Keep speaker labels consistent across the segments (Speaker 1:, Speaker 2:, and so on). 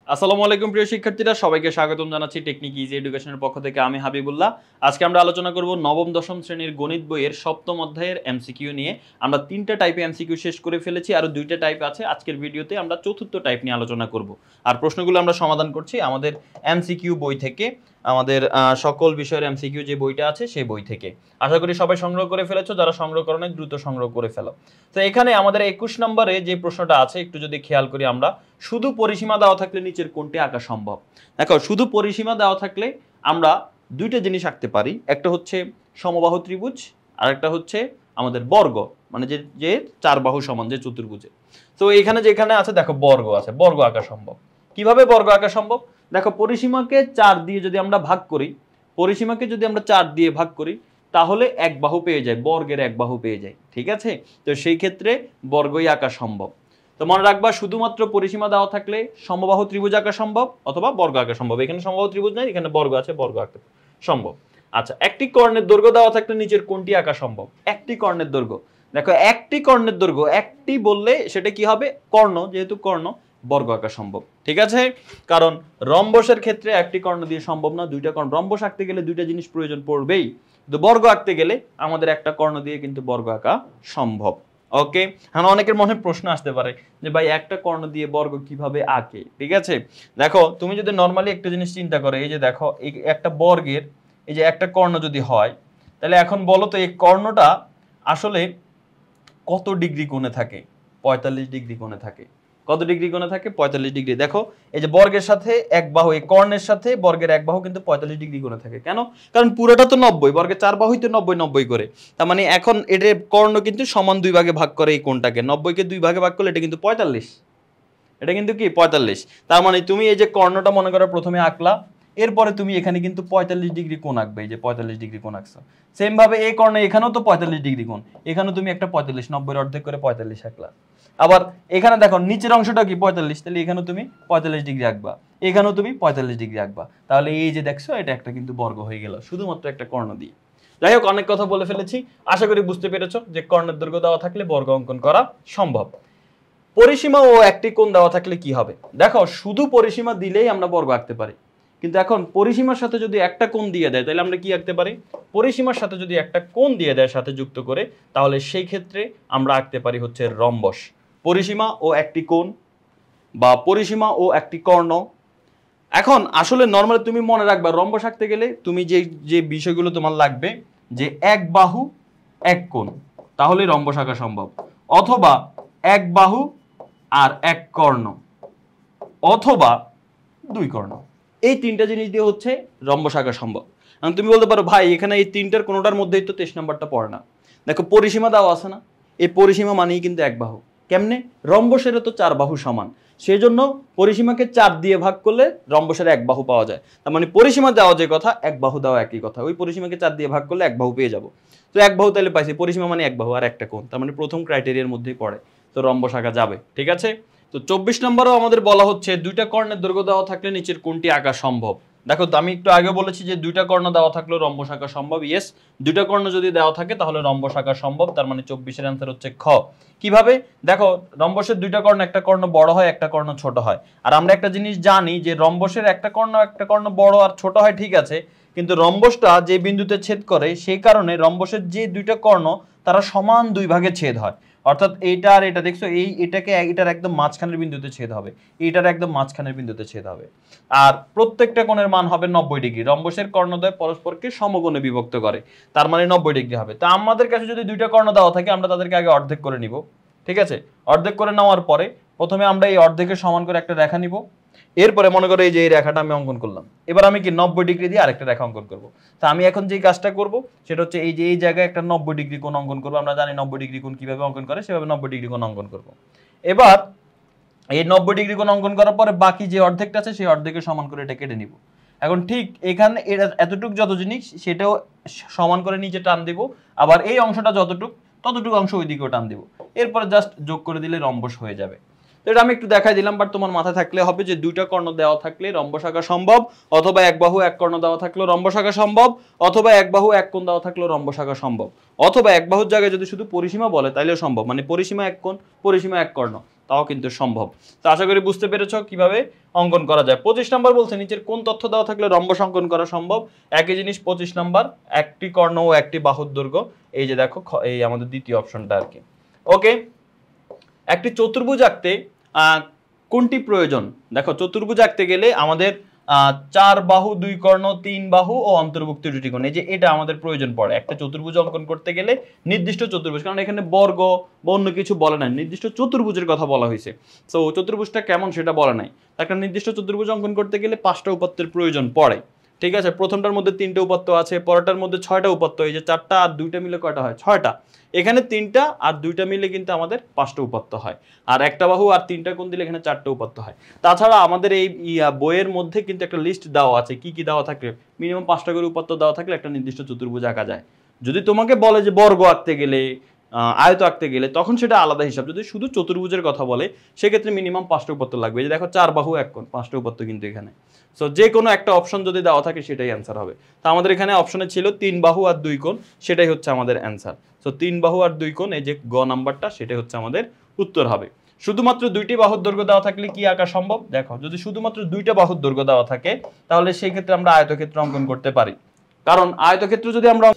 Speaker 1: আসসালামু আলাইকুম প্রিয় শিক্ষার্থীরা, সবাইকে স্বাগতম জানাচ্ছি টেকনিক ইজি এডুকেশনের পক্ষ থেকে। আমি হাবিবুল্লাহ। আজকে আমরা আলোচনা করব নবম দশম শ্রেণীর গণিত বইয়ের সপ্তম অধ্যায়ের এমসিকিউ নিয়ে। আমরা 3টা টাইপে এমসিকিউ শেষ করে ফেলেছি, আরও 2টা টাইপ আছে। আজকের ভিডিওতে আমরা চতুর্থ টাইপ নিয়ে আলোচনা করব। আর প্রশ্নগুলো আমরা সমাধান করছি আমাদের এমসিকিউ বই থেকে, আমাদের সকল বিষয়ের এমসিকিউ যে বইটা আছে সেই বই থেকে। আশা করি সবাই সংগ্রহ করে ফেলেছো, যারা সংগ্রহ করো নাই দ্রুত সংগ্রহ করে ফেলো। তো এখানে আমাদের 21 নম্বরে যে প্রশ্নটা আছে একটু যদি খেয়াল করি আমরা, শুধু পরিসীমা দেওয়া থাকলে নিচের কোনটি আঁকা সম্ভব। দেখো, শুধু পরিসীমা দেওয়া থাকলে আমরা দুইটা জিনিস আঁকতে পারি, একটা হচ্ছে সমবাহু ত্রিভুজ আর একটা হচ্ছে আমাদের বর্গ, মানে যে যে চার বাহু সমান যে চতুর্ভুজে। তো এখানে যেখানে আছে দেখো বর্গ আছে, বর্গ আঁকা সম্ভব। কিভাবে বর্গ আঁকা সম্ভব? দেখো, পরিসীমাকে 4 দিয়ে যদি আমরা ভাগ করি, পরিসীমাকে যদি আমরা 4 দিয়ে ভাগ করি তাহলে এক বাহু পেয়ে যায়, বর্গের এক বাহু পেয়ে যায়। ঠিক আছে, তো সেই ক্ষেত্রে বর্গই আঁকা সম্ভব। তো মনে রাখবা, শুধুমাত্র পরিসীমা দেওয়া থাকলে সমবাহু ত্রিভুজ আঁকা সম্ভব অথবা বর্গ আঁকা সম্ভব। এখানে সমবাহু ত্রিভুজ নাই, এখানে বর্গ আছে, বর্গ আঁকা সম্ভব। আচ্ছা, একটি কর্ণের দৈর্ঘ্য দেওয়া থাকলে নিচের কোনটি আঁকা সম্ভব? একটি কর্ণের দৈর্ঘ্য। দেখো, একটি কর্ণের দৈর্ঘ্য, একটি বললে সেটা কি হবে? কর্ণ, যেহেতু কর্ণ, বর্গ আঁকা সম্ভব। ঠিক আছে, কারণ রম্বসের ক্ষেত্রে একটি কর্ণ দিয়ে সম্ভব না, দুইটা কর্ণ। রম্বস আঁকতে গেলে দুইটা জিনিস প্রয়োজন পড়বেই, কিন্তু বর্গ আঁকতে গেলে আমাদের একটা কর্ণ দিয়ে কিন্তু বর্গ আঁকা সম্ভব। ওকে, হ্যাঁ, অনেকের মনে প্রশ্ন আসতে পারে যে ভাই একটা কর্ণ দিয়ে বর্গ কিভাবে আঁকে। ঠিক আছে, দেখো তুমি যদি নর্মালি একটা জিনিস চিন্তা করো, এই যে দেখো এই একটা বর্গের এই যে একটা কর্ণ যদি হয়, তাহলে এখন বলো তো এই কর্ণটা আসলে কত ডিগ্রি কোণে থাকে? 45 ডিগ্রি কোণে থাকে। কত ডিগ্রি কোণে থাকে? 45 ডিগ্রি। দেখো, এই যে বর্গের সাথে এক বাহু, এই কর্ণের সাথে বর্গের এক বাহু কিন্তু 45 ডিগ্রি কোণে থাকে। কেন? কারণ পুরোটা তো 90, বর্গের 4 বাহুই তো 90 90 করে। তার মানে এখন এর কর্ণ কিন্তু সমান 2 ভাগে ভাগ করে এই কোণটাকে। 90কে 2 ভাগে ভাগ করলে এটা কিন্তু 45। এটা কিন্তু কি 45। তার মানে তুমি এই যে কর্ণটা মনে করো প্রথমে আঁকলা, এরপরে তুমি এখানে কিন্তু 45 ডিগ্রি কোণ আঁকবে। এই যে 45 ডিগ্রি কোণ আঁকছো, সেম ভাবে এই কর্ণে এখানেও তো 45 ডিগ্রি কোণ, এখানেও তুমি একটা 45, 90 অর্ধেক করে 45 আঁকলা। আবার এখানে দেখো নিচের অংশটা কি 45, তাহলে এখানেও তুমি 45 ডিগ্রি আঁকবা, এখানেও তুমি 45 ডিগ্রি আঁকবা। তাহলে এই যে দেখছো, এটা একটা কিন্তু বর্গ হয়ে গেল শুধুমাত্র একটা কর্ণ দিয়ে। যাই হোক, অনেক কথা বলে ফেলেছি, আশা করি বুঝতে পেরেছো যে কর্ণের দৈর্ঘ্য দেওয়া থাকলে বর্গ অঙ্কন করা সম্ভব। পরিসীমা ও একটি কোণ দেওয়া থাকলে কি হবে? দেখো, শুধু পরিসীমা দিলেই আমরা বর্গ আঁকতে পারি, কিন্তু এখন পরিসীমার সাথে যদি একটা কোণ দিয়ে দেয় তাহলে আমরা কি আঁকতে পারি? পরিসীমার সাথে যদি একটা কোণ দিয়ে দেয় সাথে যুক্ত করে, তাহলে সেই ক্ষেত্রে আমরা আঁকতে পারি হচ্ছে রম্বস। পরিসীমা ও একটি কোণ বা পরিসীমা ও একটি কর্ণ। এখন আসলে নর্মালি তুমি মনে রাখবা, রম্বস আঁকতে গেলে তুমি যে যে বিষয়গুলো তোমার লাগবে, যে এক বাহু এক কোণ, তাহলে রম্বস আঁকা সম্ভব। অথবা এক বাহু আর এক কর্ণ, অথবা দুই কর্ণ। এই 3টা জিনিস দিয়ে হচ্ছে রম্বস আঁকা সম্ভব। তুমি বলতে পারো ভাই এখানে এই 3টার কোনোটার মধ্যেই তো 23 নম্বরটা পড়ে না। দেখো, পরিসীমা দেওয়া আছে না, এই পরিসীমা মানেই কিন্তু এক বাহু। কেমনে? রম্বসেরও তো 4 বাহু সমান, সেই জন্য পরিসীমাকে 4 দিয়ে ভাগ করলে রম্বসের এক বাহু পাওয়া যায়। তার মানে পরিসীমা দেওয়া যে কথা, এক বাহু দেওয়া একই কথা। ওই পরিসীমাকে 4 দিয়ে ভাগ করলে এক বাহু পেয়ে যাবো। তো এক বাহু তাহলে পাইছি, পরিসীমা মানে এক বাহু আর একটা কোণ, তার মানে প্রথম ক্রাইটেরিয়ার মধ্যেই পড়ে, তো রম্বস আঁকা যাবে। ঠিক আছে, তো 24 নম্বরেও আমাদের বলা হচ্ছে দুইটা কর্ণের দৈর্ঘ্য দেওয়া থাকলে নিচের কোনটি আঁকা সম্ভব। দেখো, আমি একটু আগে বলেছি যে দুইটা কর্ণ দেওয়া থাকলেও রম্বস আঁকা সম্ভব। ইয়েস, দুইটা কর্ণ যদি দেওয়া থাকে তাহলে রম্বস আঁকা সম্ভব। তার মানে 24-এর অ্যান্সার হচ্ছে খ। কিভাবে? দেখো, রম্বসের দুইটা কর্ণ, একটা কর্ণ বড় হয়, একটা কর্ণ ছোট হয়। আর আমরা একটা জিনিস জানি যে রম্বসের একটা কর্ণ বড় আর ছোট হয়, ঠিক আছে, কিন্তু রম্বসটা যে বিন্দুতে ছেদ করে সেই কারণে রম্বসের যে দুইটা কর্ণ তারা সমান 2 ভাগে ছেদ হয়। অর্থাৎ এইটা আর এটা, দেখছো এটাকে এটার একদম মাঝখানের বিন্দুতে ছেদ হবে, এইটার একদম মাঝখানের বিন্দুতে ছেদ হবে। আর প্রত্যেকটা কোণের মান হবে 90 ডিগ্রি। রম্বসের কর্ণদ্বয় পরস্পরকে সমকোণে বিভক্ত করে, তার মানে 90 ডিগ্রি হবে। তা আমাদের কাছে যদি দুইটা কর্ণ দেওয়া থাকে, আমরা তাদেরকে আগে অর্ধেক করে নিব। ঠিক আছে, অর্ধেক করে নেওয়ার পরে প্রথমে আমরা এই অর্ধেকের সমান করে একটা রেখা নিব। এরপরে মনে করো এই যে এই রেখাটা আমি অঙ্কন করলাম, এবার আমি কি 90 ডিগ্রি দিয়ে আরেকটা রেখা অঙ্কন করব। তা আমি এখন যে কাজটা করব সেটা হচ্ছে এই যে এই জায়গায় একটা 90 ডিগ্রি কোণ অঙ্কন করব। আমরা জানি 90 ডিগ্রি কোণ কিভাবে অঙ্কন করে, সেভাবে 90 ডিগ্রি কোণ অঙ্কন করব। এবার এই 90 ডিগ্রি কোণ অঙ্কন করার পরে বাকি যে অর্ধেকটা আছে সেই অর্ধেকের সমান করে এটা কেটে নিব। এখন ঠিক এখানে এতটুক যত জিনিস সেটাও সমান করে নিচে টান দিব, আবার এই অংশটা যতটুক ততটুকু অংশ ওইদিকেও টান দিব। এরপরে জাস্ট যোগ করে দিলে রম্বস হয়ে যাবে। তো এটা আমি একটু দেখাই দিলাম, বাট তোমার মাথায় থাকলে হবে যে দুইটা কর্ণ দেওয়া থাকলে রম্বস আঁকা সম্ভব, অথবা এক বাহু এক কর্ণ দেওয়া থাকলেও রম্বস আঁকা সম্ভব, অথবা এক বাহু এক কোণ দেওয়া থাকলেও রম্বস আঁকা সম্ভব, অথবা এক বাহুর জায়গায় যদি শুধু পরিসীমা বলে তাইলেও সম্ভব, মানে পরিসীমা এক কোণ, পরিসীমা এক কর্ণ, তাও কিন্তু সম্ভব। তো আশা করি বুঝতে পেরেছো কিভাবে অঙ্কন করা যায়। 25 নাম্বার বলছে নিচের কোন তথ্য দেওয়া থাকলে রম্বস অঙ্কন করা সম্ভব। একই জিনিস 25 নাম্বার, একটি কর্ণ ও একটি বাহুর দৈর্ঘ্য। এই যে দেখো এই আমাদের দ্বিতীয় অপশনটা আর কি। ওকে, একটি চতুর্ভুজ আঁকতে কোনটি প্রয়োজন? দেখো চতুর্ভুজ আঁকতে গেলে আমাদের 4 বাহু 2 কর্ণ 3 বাহু ও অন্তর্ভুক্ত দুটি কোণ, এই যে এটা আমাদের প্রয়োজন পড়ে একটা চতুর্ভুজ অঙ্কন করতে গেলে। নির্দিষ্ট চতুর্ভুজ, কারণ এখানে বর্গ বা অন্য কিছু বলে নাই, নির্দিষ্ট চতুর্ভুজের কথা বলা হয়েছে। তো চতুর্ভুজটা কেমন সেটা বলে নাই। একটা নির্দিষ্ট চতুর্ভুজ অঙ্কন করতে গেলে 5টা উপাত্তের প্রয়োজন পড়ে। ঠিক আছে, প্রথমটার মধ্যে 3টে উপাত্ত আছে, পরেরটার মধ্যে 6টা উপাত্ত, এই যে 4টা আর 2টা মিলে কয়টা হয়? 6টা। এখানে 3টা আর 2টা মিলে কিন্তু আমাদের 5টা উপাত্ত হয়। আর একটা বাহু আর 3টা কোণ দিলে এখানে 4টা উপাত্ত হয়। তাছাড়া আমাদের এই বইয়ের মধ্যে কিন্তু একটা লিস্ট দেওয়া আছে কি কি দেওয়া থাকলে মিনিমাম 5টা করে উপাত্ত দেওয়া থাকলে একটা নির্দিষ্ট চতুর্ভুজ আঁকা যায়। যদি তোমাকে বলে যে বর্গ আঁকতে গেলে, আয়ত আঁকতে গেলে, তখন সেটা আলাদা হিসাব। যদি শুধু চতুর্ভুজের কথা বলে সেক্ষেত্রে মিনিমাম 5টা উপাত্ত লাগবে। এই যে দেখো 4 বাহু 1 কোণ, 5টা উপাত্ত কিন্তু এখানে। সো যে কোনো একটা অপশন যদি দেওয়া থাকে সেটাই অ্যান্সার হবে। তো আমাদের এখানে অপশনে ছিল 3 বাহু আর 2 কোণ, সেটাই হচ্ছে আমাদের অ্যান্সার। সো 3 বাহু আর 2 কোণ, এই যে গ নাম্বারটা, সেটাই হচ্ছে আমাদের উত্তর হবে। শুধুমাত্র 2টি বাহুর দৈর্ঘ্য দেওয়া থাকলে কি আঁকা সম্ভব? দেখো যদি শুধুমাত্র 2টা বাহুর দৈর্ঘ্য দেওয়া থাকে তাহলে সেই ক্ষেত্রে আমরা আয়তক্ষেত্র অঙ্কন করতে পারি। কারণ আয়তক্ষেত্র যদি আমরা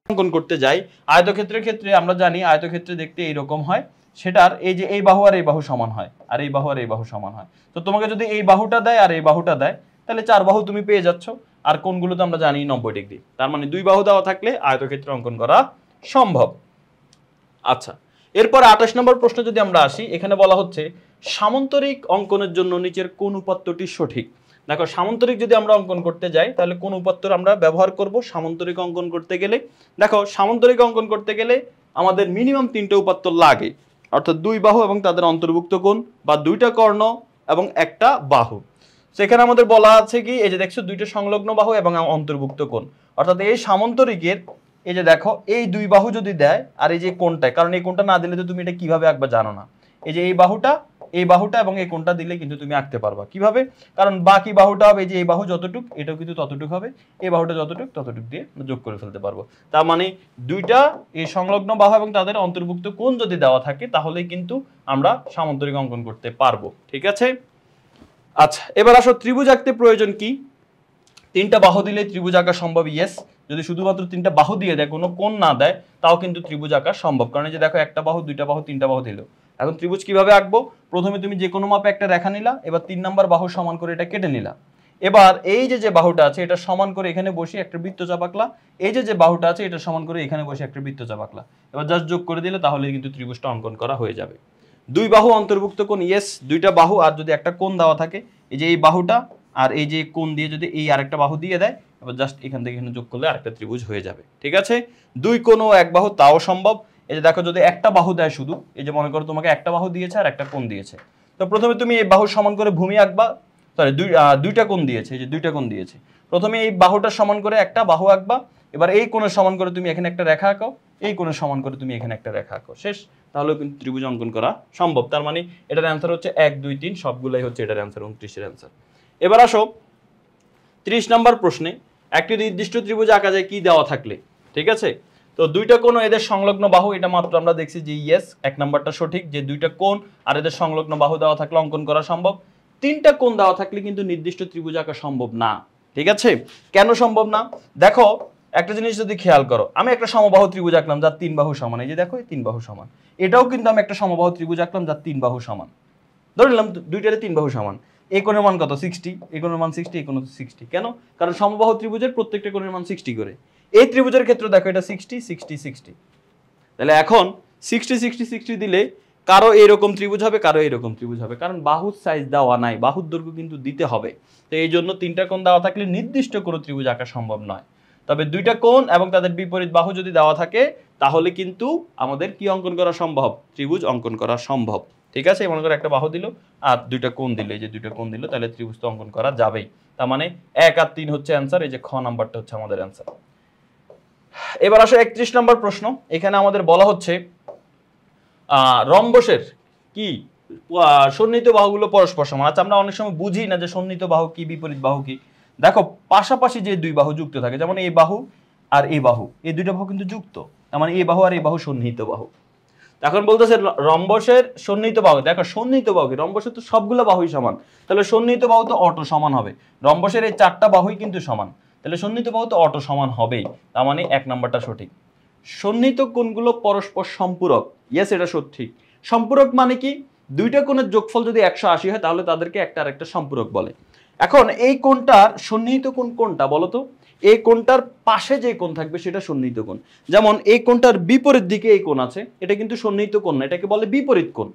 Speaker 1: অঙ্কন করতে যাই, আয়তক্ষেত্রের ক্ষেত্রে আমরা জানি আয়তক্ষেত্রে দেখতে এইরকম হয়। সেটার এই যে এই বাহু আর এই বাহু সমান হয়, আর এই বাহু আর এই বাহু সমান হয়। তো তোমাকে যদি এই বাহুটা দেয় আর এই বাহুটা দেয় তাহলে 4 বাহু তুমি পেয়ে যাচ্ছ। আর কোণগুলো তো আমরা জানি 90 ডিগ্রি, তার মানে 2 বাহু দেওয়া থাকলে আয়তক্ষেত্র অঙ্কন করা সম্ভব। আচ্ছা, এরপর 28 নম্বর প্রশ্ন যদি আমরা আসি, এখানে বলা হচ্ছে সামান্তরিক অঙ্কনের জন্য নিচের কোন উপাত্তটি সঠিক? দেখো সামান্তরিক যদি আমরা অঙ্কন করতে যাই তাহলে কোন উপাত্তর আমরা ব্যবহার করব সামান্তরিক অঙ্কন করতে গেলে? দেখো সামান্তরিক অঙ্কন করতে গেলে আমাদের মিনিমাম 3টে উপাত্ত লাগে, অর্থাৎ 2 বাহু এবং তাদের অন্তর্ভুক্ত কোণ, বা 2টা কর্ণ এবং একটা বাহু। সেখানে আমাদের বলা আছে কি, এই যে দেখছো 2টা সংলগ্ন বাহু এবং অন্তর্ভুক্ত কোণ, অর্থাৎ এই সামান্তরিকের এই যে দেখো এই 2 বাহু যদি দেয় আর এই যে কোণটায়, কারণ এই কোণটা না দিলে তো তুমি এটা কিভাবে আঁকবা জানো না। এই যে এই বাহুটা এবং এই কোণটা দিলে কিন্তু তুমি আঁকতে পারবা। কিভাবে? কারণ বাকি বাহুটা হবে এই যে এই বাহু যতটুক, এটাও কিন্তু ততটুক হবে, এই বাহুটা যতটুক ততটুক দিয়ে যোগ করে ফেলতে পারবো। তার মানে 2টা এই সংলগ্ন বাহু এবং তাদের অন্তর্ভুক্ত কোণ যদি দেওয়া থাকে তাহলে কিন্তু আমরা সামান্তরিক অঙ্কন করতে পারবো। ঠিক আছে, আচ্ছা এবার আসো ত্রিভুজ আঁকতে প্রয়োজন কি? 3টা বাহু দিলে ত্রিভুজ আঁকা সম্ভব। ইয়েস, যদি শুধুমাত্র 3টা বাহু দিয়ে দেয়, কোনো কোণ না দেয়, তাও কিন্তু ত্রিভুজ আঁকা সম্ভব। কারণ এই যে দেখো একটা বাহু 2টা বাহু 3টা বাহু দিল। এখন ত্রিভুজ কিভাবে আঁকবো? প্রথমে তুমি যে কোনো মাপে একটা রেখা নিলা, এবার 3 নাম্বার বাহু সমান করে এটা কেটে নিলা। এবার এই যে বাহুটা আছে এটা সমান করে এখানে বসে একটা বৃত্তচাপ আঁকলা। এই যে বাহুটা আছে এটা সমান করে এখানে বসে একটা বৃত্তচাপ আঁকলা। এবার জাস্ট যোগ করে দিলে তাহলে কিন্তু ত্রিভুজটা অঙ্কন করা হয়ে যাবে। 2 বাহু অন্তর্ভুক্ত কোণ, ইয়েস 2টা বাহু আর যদি একটা কোণ দেওয়া থাকে, এই যে এই বাহুটা আর এই যে কোণ দিয়ে যদি এই আরেকটা বাহু দিয়ে দেয়, এবার জাস্ট এখান থেকে এখানে যোগ করলে আরেকটা ত্রিভুজ হয়ে যাবে। ঠিক আছে, 2 কোণ ও 1 বাহু, তাও সম্ভব। এই যে দেখো যদি একটা বাহু দেয় শুধু, এই যে মনে করো তোমাকে একটা বাহু দিয়েছে আর একটা কোণ দিয়েছে, তো প্রথমে তুমি এই বাহু সমান করে ভূমি আঁকবা। সরি, 2টা কোণ দিয়েছে, এই যে 2টা কোণ দিয়েছে, প্রথমে এই বাহুটা সমান করে একটা বাহু আঁকবা। এবার এই কোণের সমান করে তুমি এখানে একটা রেখা আঁকো, এই কোণের সমান করে তুমি এখানে একটা রেখা আঁকো, শেষ। তাহলেও কিন্তু ত্রিভুজ অঙ্কন করা সম্ভব। তার মানে এটার অ্যান্সার হচ্ছে 1 2 3 সবগুলাই হচ্ছে এটার অ্যান্সার, 29 এর অ্যান্সার। এবার আসো 30 নম্বর প্রশ্নে, একটি নির্দিষ্ট ত্রিভুজ আঁকা যায় কি দেওয়া থাকলে? ঠিক আছে, তো 2টা কোণ এদের সংলগ্ন বাহু, এটা মাত্র আমরা দেখছি যে ইয়েস 1 নাম্বারটা সঠিক, যে 2টা কোণ আর এদের সংলগ্ন বাহু দেওয়া থাকলে অঙ্কন করা সম্ভব। 3টা কোণ দেওয়া থাকলে কিন্তু নির্দিষ্ট ত্রিভুজ আঁকা সম্ভব না। ঠিক আছে, কেন সম্ভব না? দেখো একটা জিনিস যদি খেয়াল করো, আমি একটা সমবাহু ত্রিভুজ আঁকলাম যার 3 বাহু সমান, এই যে দেখো এই 3 বাহু সমান। এটাও কিন্তু আমি একটা সমবাহু ত্রিভুজ আঁকলাম যার 3 বাহু সমান, ধরে নিলাম 2টারে 3 বাহু সমান। এই কোণের মান কত? 60। এই কোণের মান 60, এই কোণ 60। কেন? কারণ সমবাহু ত্রিভুজের প্রত্যেকটা কোণের মান 60 করে। এই ত্রিভুজের ক্ষেত্রে দেখো এটা 60 60 60, তাহলে এখন 60 60 60 দিলে কারো এরকম ত্রিভুজ হবে, কারো এরকম ত্রিভুজ হবে, কারণ বাহুর সাইজ দেওয়া নাই, বাহুর দৈর্ঘ্য কিন্তু দিতে হবে। তো এই জন্য 3টা কোণ দেওয়া থাকলে নির্দিষ্ট কোনো ত্রিভুজ আঁকা সম্ভব নয়। তবে 2টা কোণ এবং তাদের বিপরীত বাহু যদি দেওয়া থাকে তাহলে কিন্তু আমাদের কি অঙ্কন করা সম্ভব? ত্রিভুজ অঙ্কন করা সম্ভব। ঠিক আছে, মনে করো একটা বাহু দিল আর 2টা কোণ দিল, এই যে 2টা কোণ দিল, তাহলে ত্রিভুজ তো অঙ্কন করা যাবেই। তার মানে 1 আর 3 হচ্ছে অ্যান্সার, এই যে খ নাম্বারটা হচ্ছে আমাদের অ্যান্সার। এবার আসো 31 নম্বর প্রশ্ন, এখানে আমাদের বলা হচ্ছে রম্বসের কি সন্নিহিত বাহুগুলো পরস্পর সমান। আচ্ছা আমরা অনেক সময় বুঝি না যে সন্নিহিত বাহু কি বিপরীত বাহু কি। দেখো পাশাপাশি যে 2 বাহু যুক্ত থাকে, যেমন এই বাহু আর এই বাহু, এই দুইটা বাহু কিন্তু যুক্ত, তার মানে এই বাহু আর এই বাহু সন্নিহিত বাহু। এখন বলতেছে রম্বসের সন্নিহিত বাহু, দেখো সন্নিহিত বাহু কি, রম্বসের তো সবগুলো বাহুই সমান, তাহলে সন্নিহিত বাহু তো অটো সমান হবে। রম্বসের এই 4টা বাহুই কিন্তু সমান, তাহলে সন্নিহিত বাহু তো অটো সমান হবেই, তার মানে 1 নাম্বারটা সঠিক। সন্নিহিত কোণগুলো পরস্পর সম্পূরক, ইয়েস এটা সঠিক। সম্পূরক মানে কি, দুইটা কোণের যোগফল যদি 180 হয় তাহলে তাদেরকে একটা আরেকটা সম্পূরক বলে। এখন এই কোণটার সন্নিহিত কোণ কোনটা বলো তো? এই কোণটার পাশে যে কোণ থাকবে সেটা সন্নিহিত কোণ। যেমন এই কোণটার বিপরীত দিকে এই কোণ আছে, এটা কিন্তু সন্নিহিত কোণ না, এটাকে বলে বিপরীত কোণ।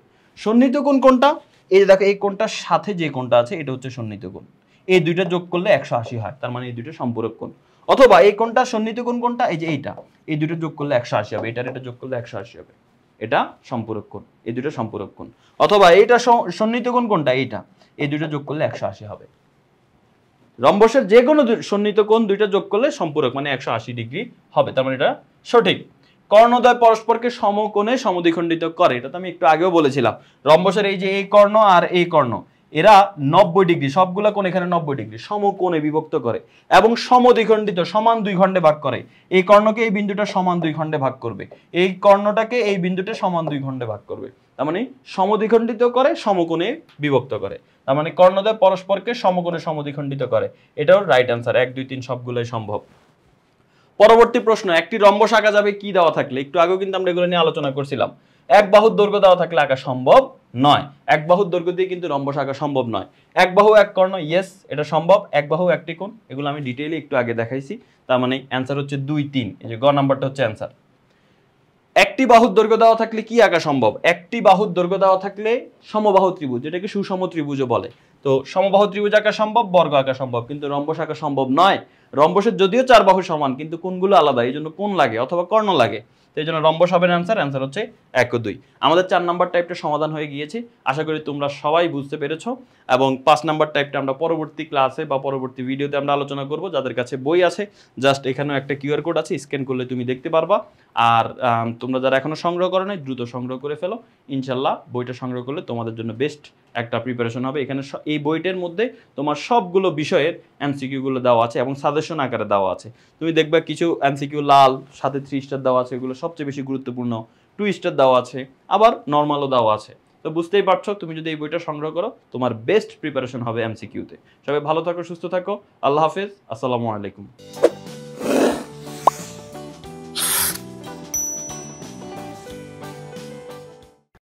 Speaker 1: সন্নিহিত কোণ কোনটা? এই দেখো এই কোণটার সাথে যে কোণটা আছে এটা হচ্ছে সন্নিহিত কোণ। এই দুইটা যোগ করলে 180 হয়, তার মানে এই দুইটা সম্পূরক কোণ। অথবা এই কোণটার সন্নিহিত কোণ কোনটা? এই যে এইটা, এই দুটো যোগ করলে 180 হবে, এটার এটা যোগ করলে 180 হবে, এটা সম্পূরক কোণ, এই দুটো সম্পূরক কোণ। অথবা এইটা সন্নিহিত কোণ কোনটা? এইটা, এই দুটো যোগ করলে 180 হবে। রম্বসের যে কোনো সন্নিহিত কোণ দুইটা যোগ করলে সম্পূরক মানে 180 ডিগ্রি হবে, তার মানে এটা সঠিক। কর্ণদ্বয় পরস্পরকে সমকোণে সমদ্বিখণ্ডিত করে, এটা তো আমি একটু আগেও বলেছিলাম। রম্বসের এই যে এই কর্ণ আর এই কর্ণ, এরা 90 ডিগ্রি, সবগুলা কোণ এখানে 90 ডিগ্রি সমকোণে বিভক্ত করে এবং সমদ্বিখণ্ডিত সমান 2 খণ্ডে ভাগ করে। এই কর্ণকে এই বিন্দুটা সমান 2 খণ্ডে ভাগ করবে, এই কর্ণটাকে এই বিন্দুটা সমান 2 খণ্ডে ভাগ করবে, তার মানে সমদ্বিখণ্ডিত করে সমকোণে বিভক্ত করে, তার মানে কর্ণদ্বয় পরস্পরকে সমকোণে সমদ্বিখণ্ডিত করে। এটাও রাইট অ্যান্সার, 1 2 3 সবগুলোই সম্ভব। পরবর্তী প্রশ্ন, একটি রম্বস আঁকা যাবে কি দেওয়া থাকলে? একটু আগেও কিন্তু আমরা এগুলো নিয়ে আলোচনা করছিলাম। এক বাহুর দৈর্ঘ্য দেওয়া থাকলে আঁকা সম্ভব নয়, এক বাহুর দৈর্ঘ্য দিয়ে কিন্তু রম্বস আঁকা সম্ভব নয়। এক বাহু এক কর্ণ, ইয়েস এটা সম্ভব। এক বাহু একটি কোণ, এগুলো আমি ডিটেইলে একটু আগে দেখাইছি, তার মানে অ্যান্সার হচ্ছে 2 3, এই যে গ নাম্বারটা হচ্ছে অ্যান্সার। একটি বাহুর দৈর্ঘ্য দেওয়া থাকলে কি আঁকা সম্ভব? একটি বাহুর দৈর্ঘ্য দেওয়া থাকলে সমবাহু ত্রিভুজ, যেটাকে সুষম ত্রিভুজও বলে। তো সমবাহু ত্রিভুজ আঁকা সম্ভব, বর্গ আঁকা সম্ভব, কিন্তু রম্বস আঁকা সম্ভব নয়। রম্বসের যদিও 4 বাহু সমান কিন্তু কোণগুলো আলাদা, এই জন্য কোণ লাগে অথবা কর্ণ লাগে, সেই জন্য রম্বস হবে অ্যান্সার। অ্যান্সার হচ্ছে 1 ও 2। আমাদের 4 নাম্বার টাইপটা সমাধান হয়ে গিয়েছে, আশা করি তোমরা সবাই বুঝতে পেরেছো। এবং 5 নাম্বার টাইপটা আমরা পরবর্তী ক্লাসে বা পরবর্তী ভিডিওতে আমরা আলোচনা করব। যাদের কাছে বই আছে জাস্ট এখানেও একটা কিউআর কোড আছে, স্ক্যান করলে তুমি দেখতে পারবা। আর তোমরা যারা এখনো সংগ্রহ করো নাই দ্রুত সংগ্রহ করে ফেলো, ইনশাল্লাহ বইটা সংগ্রহ করলে তোমাদের জন্য বেস্ট একটা প্রিপারেশন হবে। এখানে এই বইটার মধ্যে তোমার সবগুলো বিষয়ের এমসিকিউ গুলো দেওয়া আছে এবং সাজেশন আকারে দেওয়া আছে। তুমি দেখবে কিছু এমসিকিউ লাল সাথে 3 স্টার দেওয়া আছে, এগুলো সবচেয়ে বেশি গুরুত্বপূর্ণ। 2 স্টার দেওয়া আছে, আবার নর্মালও দেওয়া আছে। তো বুঝতেই পারছো, তুমি যদি এই বইটা সংগ্রহ করো তোমার বেস্ট প্রিপারেশন হবে এমসিকিউতে। সবাই ভালো থাকো, সুস্থ থাকো, আল্লাহ হাফেজ, আসসালামু আলাইকুম।